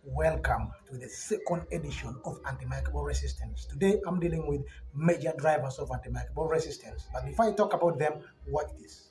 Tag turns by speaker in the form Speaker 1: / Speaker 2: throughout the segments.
Speaker 1: Welcome to the second edition of antimicrobial resistance. Today I'm dealing with major drivers of antimicrobial resistance. But before I talk about them, watch this.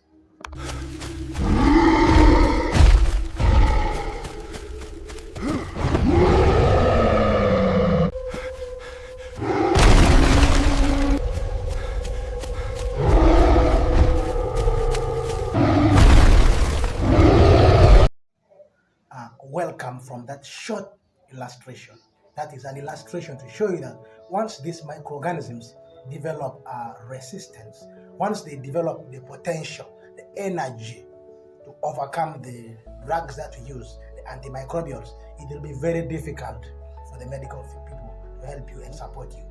Speaker 1: Welcome from that short illustration. That is an illustration to show you that once these microorganisms develop resistance, once they develop the potential, the energy to overcome the drugs that we use, the antimicrobials, it will be very difficult for the medical people to help you and support you.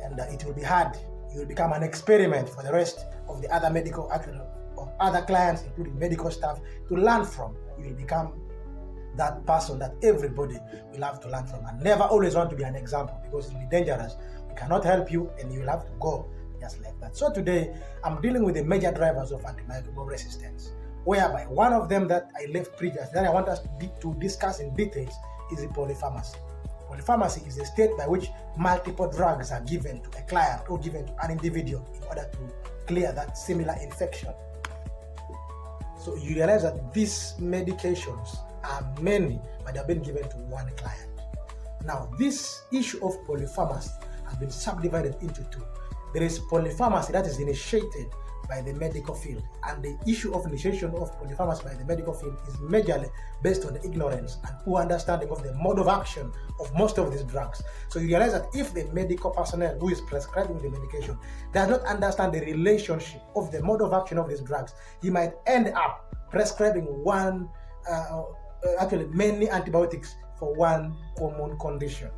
Speaker 1: And it will be hard. You will become an experiment for the rest of the other medical, actually, of other clients, including medical staff, to learn from. You will become that person that everybody will have to learn from, and never always want to be an example because it will be dangerous. We cannot help you and you will have to go just like that. So today I'm dealing with the major drivers of antimicrobial resistance, whereby one of them that I left previous that I want us to discuss in details is the polypharmacy. Polypharmacy is a state by which multiple drugs are given to a client or given to an individual in order to clear that similar infection. So you realize that these medications are many, but they have been given to one client. Now, this issue of polypharmacy has been subdivided into two. There is polypharmacy that is initiated by the medical field, and the issue of initiation of polypharmacy by the medical field is majorly based on the ignorance and poor understanding of the mode of action of most of these drugs. So you realize that if the medical personnel who is prescribing the medication does not understand the relationship of the mode of action of these drugs, he might end up prescribing many antibiotics for one common condition.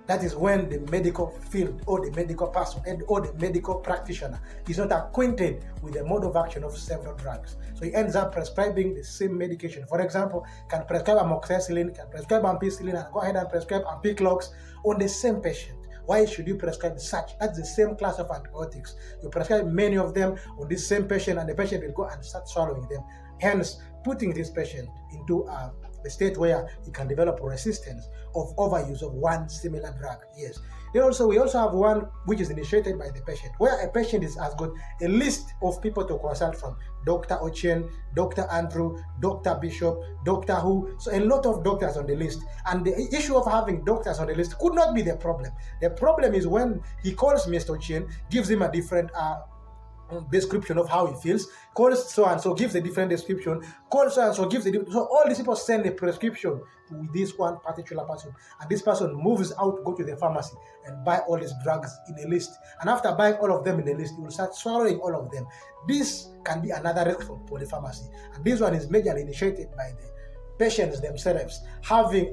Speaker 1: That is when the medical field or the medical person or the medical practitioner is not acquainted with the mode of action of several drugs. So he ends up prescribing the same medication. For example, can prescribe amoxicillin, can prescribe ampicillin, and go ahead and prescribe ampiclox on the same patient. Why should you prescribe such? That's the same class of antibiotics. You prescribe many of them on this same patient, and the patient will go and start swallowing them, hence putting this patient into a state where he can develop resistance of overuse of one similar drug. Yes. We also have one which is initiated by the patient, where a patient has got a list of people to consult from: Dr. Ochen, Dr. Andrew, Dr. Bishop, Dr. Who. So a lot of doctors on the list. And the issue of having doctors on the list could not be the problem. The problem is when he calls Mr. Ochen, gives him a different description of how he feels, calls so and so, gives a different description, calls so and so, gives a different. So all these people send a prescription to this one particular person, and this person moves out to go to the pharmacy and buy all these drugs in a list. And after buying all of them in a list, he will start swallowing all of them. This can be another risk for polypharmacy, and this one is majorly initiated by the patients themselves having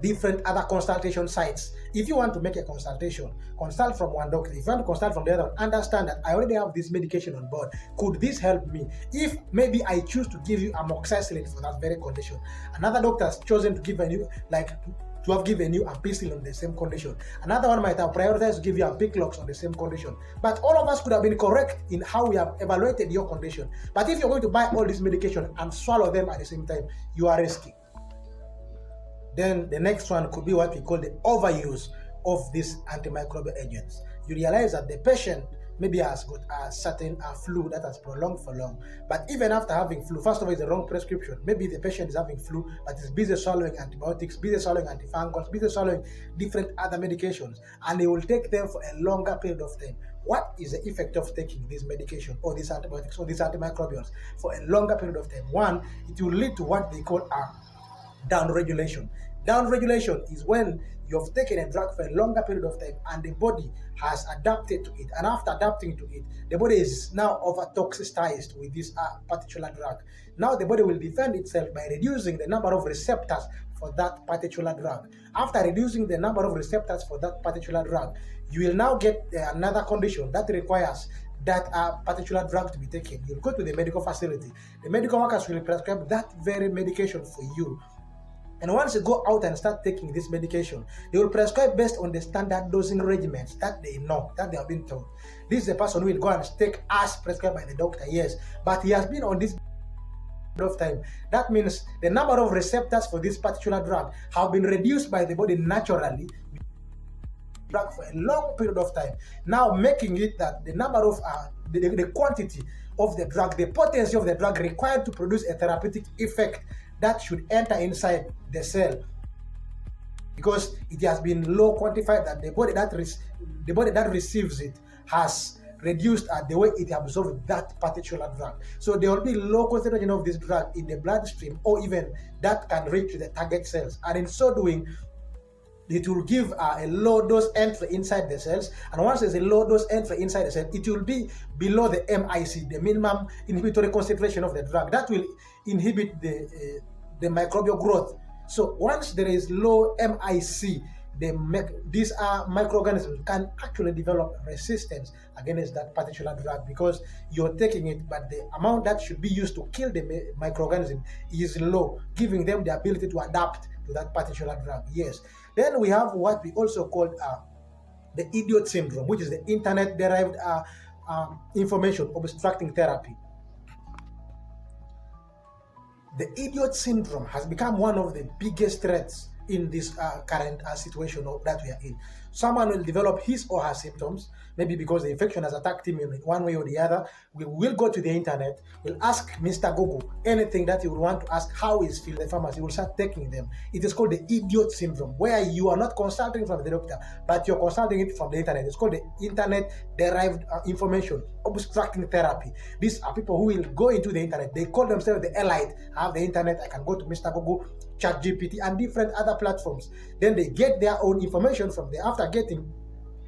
Speaker 1: different other consultation sites. If you want to make a consultation, consult from one doctor. If you want to consult from the other, understand that I already have this medication on board. Could this help me? If maybe I choose to give you amoxicillin for that very condition, another doctor has chosen to give to have given you ampicillin on the same condition. Another one might have prioritized to give you ampiclox on the same condition. But all of us could have been correct in how we have evaluated your condition. But if you're going to buy all this medication and swallow them at the same time, you are risking. Then the next one could be what we call the overuse of these antimicrobial agents. You realize that the patient maybe has got a certain flu that has prolonged for long. But even after having flu, first of all, it's the wrong prescription. Maybe the patient is having flu, but is busy swallowing antibiotics, busy swallowing antifungals, busy swallowing different other medications, and they will take them for a longer period of time. What is the effect of taking this medication or these antibiotics or these antimicrobials for a longer period of time? One, it will lead to what they call downregulation. Downregulation is when you've taken a drug for a longer period of time and the body has adapted to it. And after adapting to it, the body is now over-toxicized with this particular drug. Now the body will defend itself by reducing the number of receptors for that particular drug. After reducing the number of receptors for that particular drug, you will now get another condition that requires that particular drug to be taken. You'll go to the medical facility. The medical workers will prescribe that very medication for you. And once you go out and start taking this medication, they will prescribe based on the standard dosing regimens that they know, that they have been told. This is a person who will go and take as prescribed by the doctor, yes, but he has been on this of time. That means the number of receptors for this particular drug have been reduced by the body naturally drug for a long period of time, now making it that the number of the quantity of the drug, the potency of the drug required to produce a therapeutic effect that should enter inside the cell, because it has been low quantified, that the body that receives it has reduced the way it absorbs that particular drug. So there will be low concentration of this drug in the bloodstream, or even that can reach the target cells, and in so doing it will give a low dose entry inside the cells, and once there's a low dose entry inside the cell, it will be below the MIC, the minimum inhibitory concentration of the drug. That will inhibit the microbial growth. So once there is low MIC, these microorganisms can actually develop resistance against that particular drug, because you're taking it, but the amount that should be used to kill the microorganism is low, giving them the ability to adapt to that particular drug. Yes. Then we have what we also call the idiot syndrome, which is the internet-derived information obstructing therapy. The idiot syndrome has become one of the biggest threats in this current situation that we are in. Someone will develop his or her symptoms, maybe because the infection has attacked him in one way or the other. We will go to the internet, we'll ask Mr. Google anything that you would want to ask, how is feeling the pharmacy, will start taking them. It is called the idiot syndrome, where you are not consulting from the doctor, but you're consulting it from the internet. It's called the internet-derived information obstructing therapy. These are people who will go into the internet. They call themselves the elite. I have the internet, I can go to Mr. Google, ChatGPT, and different other platforms. Then they get their own information from there. After getting,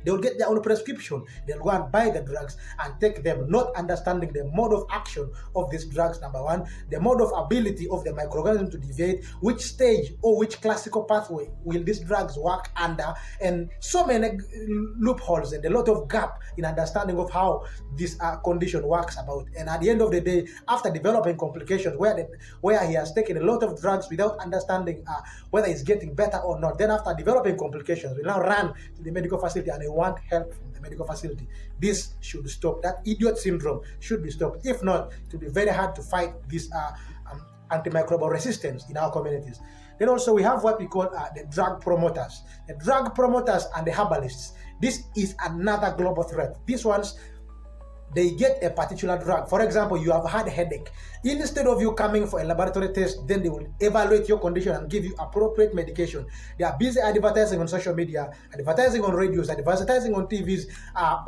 Speaker 1: they will get their own prescription. They'll go and buy the drugs and take them, not understanding the mode of action of these drugs, number one, the mode of ability of the microorganism to deviate, which stage or which classical pathway will these drugs work under, and so many loopholes and a lot of gap in understanding of how this condition works about. And at the end of the day, after developing complications where he has taken a lot of drugs without understanding whether he's getting better or not, then after developing complications, we now run to the medical facility and they want help from the medical facility. This should stop. That idiot syndrome should be stopped. If not, it will be very hard to fight this antimicrobial resistance in our communities. Then also we have what we call the drug promoters. The drug promoters and the herbalists. This is another global threat. These ones, they get a particular drug. For example, you have had a headache. Instead of you coming for a laboratory test, then they will evaluate your condition and give you appropriate medication. They are busy advertising on social media, advertising on radios, advertising on TVs,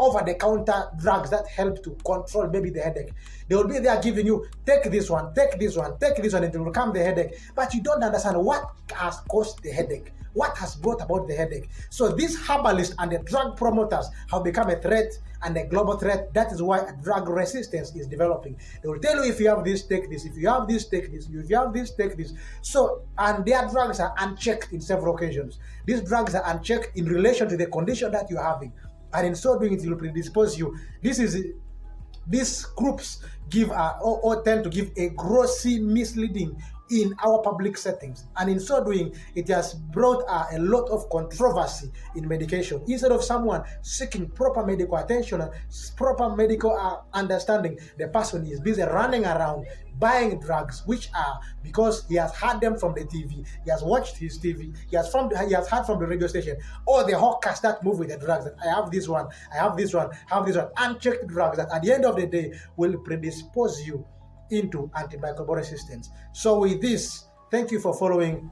Speaker 1: over-the-counter drugs that help to control maybe the headache. They will be there giving you, take this one, take this one, take this one, and it will calm the headache. But you don't understand what has caused the headache, what has brought about the headache. So these herbalists and the drug promoters have become a threat and a global threat. That is why a drug resistance is developing. They will tell you, if you have this, take this. If you have this, take this. If you have this, take this. So, and their drugs are unchecked in several occasions. These drugs are unchecked in relation to the condition that you're having. And in so doing, it will predispose you. These groups give or tend to give a grossly misleading in our public settings, and in so doing, it has brought a lot of controversy in medication. Instead of someone seeking proper medical attention and proper medical understanding, the person is busy running around buying drugs, which are because he has heard them from the TV, he has watched his TV, he has heard from the radio station, or the hawkers that move with the drugs, that I have this one, I have this one, I have this one, unchecked drugs that at the end of the day will predispose you into antimicrobial resistance. So with this, thank you for following